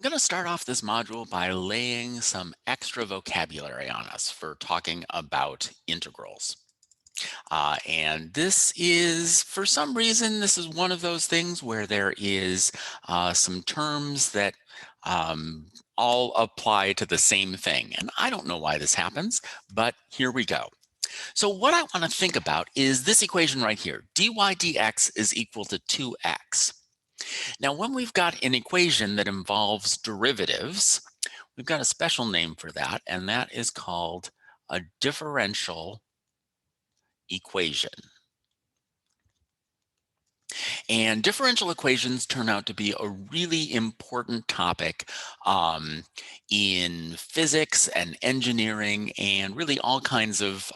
I'm going to start off this module by laying some extra vocabulary on us for talking about integrals. And this is, for some reason, this is one of those things where there is some terms that um, all apply to the same thing. And I don't know why this happens, but here we go. So what I want to think about is this equation right here. dy dx is equal to 2x. Now, when we've got an equation that involves derivatives, we've got a special name for that, and that is called a differential equation. And differential equations turn out to be a really important topic in physics and engineering and really all kinds of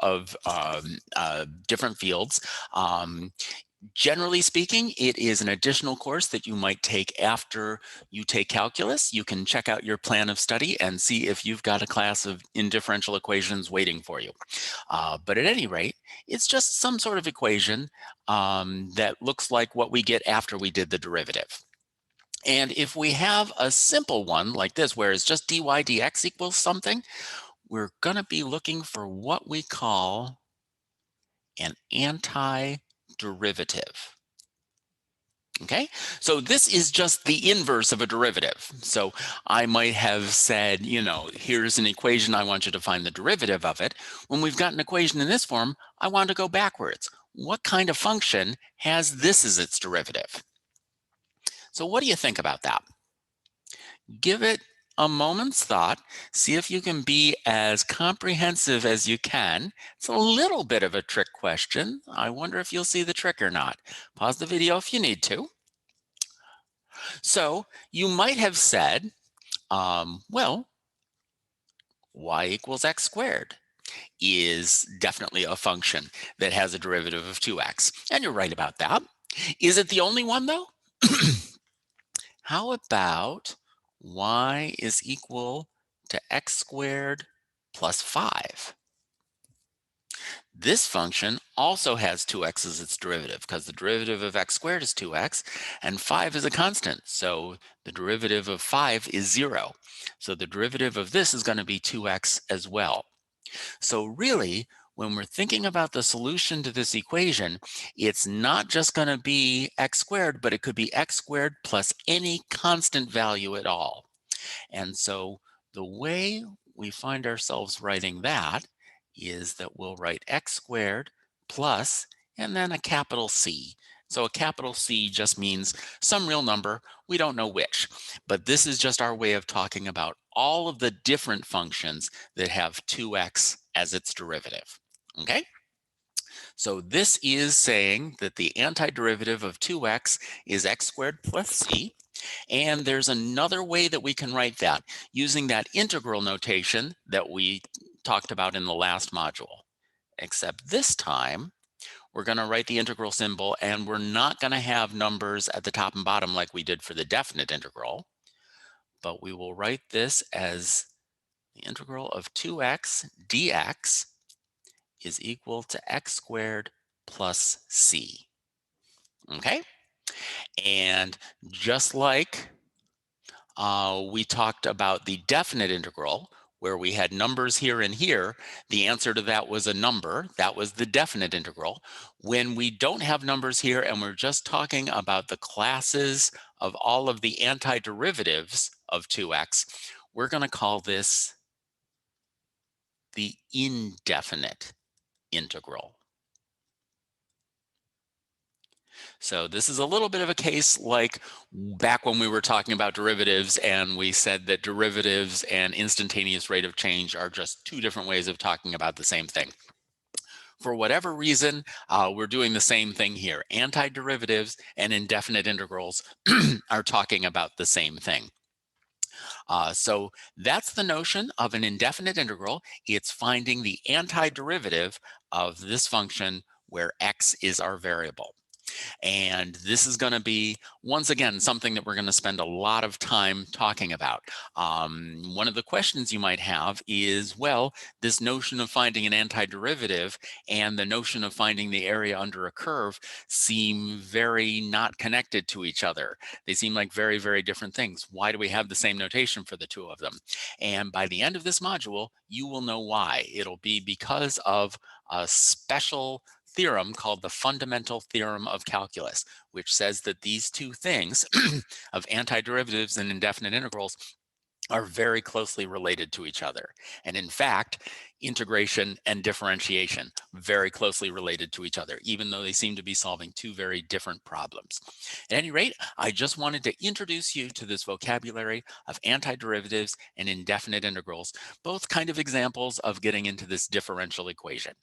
different fields. Generally speaking, it is an additional course that you might take after you take calculus. You can check out your plan of study and see if you've got a class in differential equations waiting for you. But at any rate, it's just some sort of equation that looks like what we get after we did the derivative. And if we have a simple one like this, where it's just dy dx equals something, we're going to be looking for what we call an antiderivative. Okay, so this is just the inverse of a derivative. So I might have said, here's an equation, I want you to find the derivative of it. When we've got an equation in this form, I want to go backwards. What kind of function has this as its derivative? So what do you think about that? Give it a moment's thought. See if you can be as comprehensive as you can. It's a little bit of a trick question. I wonder if you'll see the trick or not. Pause the video if you need to. So you might have said, well, y equals x squared is definitely a function that has a derivative of 2x. And you're right about that. Is it the only one, though? How about y is equal to x squared plus 5? This function also has 2x as its derivative because the derivative of x squared is 2x and 5 is a constant. So the derivative of 5 is 0. So the derivative of this is going to be 2x as well. So really, when we're thinking about the solution to this equation, it's not just going to be x squared, but it could be x squared plus any constant value at all. And so the way we find ourselves writing that is that we'll write x squared plus, and then a capital C. So a capital C just means some real number. We don't know which, but this is just our way of talking about all of the different functions that have 2x as its derivative. Okay? So this is saying that the antiderivative of 2x is x squared plus c. And there's another way that we can write that using that integral notation that we talked about in the last module. Except this time, we're going to write the integral symbol, and we're not going to have numbers at the top and bottom like we did for the definite integral. But we will write this as the integral of 2x dx is equal to x squared plus c. Okay? And just like we talked about the definite integral, where we had numbers here and here, the answer to that was a number. That was the definite integral. When we don't have numbers here and we're just talking about the classes of all of the antiderivatives of 2x, we're going to call this the indefinite integral. So this is a little bit of a case like back when we were talking about derivatives and we said that derivatives and instantaneous rate of change are just two different ways of talking about the same thing. For whatever reason, we're doing the same thing here. Antiderivatives and indefinite integrals are talking about the same thing. So that's the notion of an indefinite integral. It's finding the antiderivative of this function where x is our variable. And this is going to be, once again, something that we're going to spend a lot of time talking about. One of the questions you might have is, well, this notion of finding an antiderivative and the notion of finding the area under a curve seem very not connected to each other. They seem like very, very different things. Why do we have the same notation for the two of them? And by the end of this module, you will know why. It'll be because of a special theorem called the fundamental theorem of calculus, which says that these two things of antiderivatives and indefinite integrals are very closely related to each other. And in fact, integration and differentiation very closely related to each other, even though they seem to be solving two very different problems. At any rate, I just wanted to introduce you to this vocabulary of antiderivatives and indefinite integrals, both kind of examples of getting into this differential equation.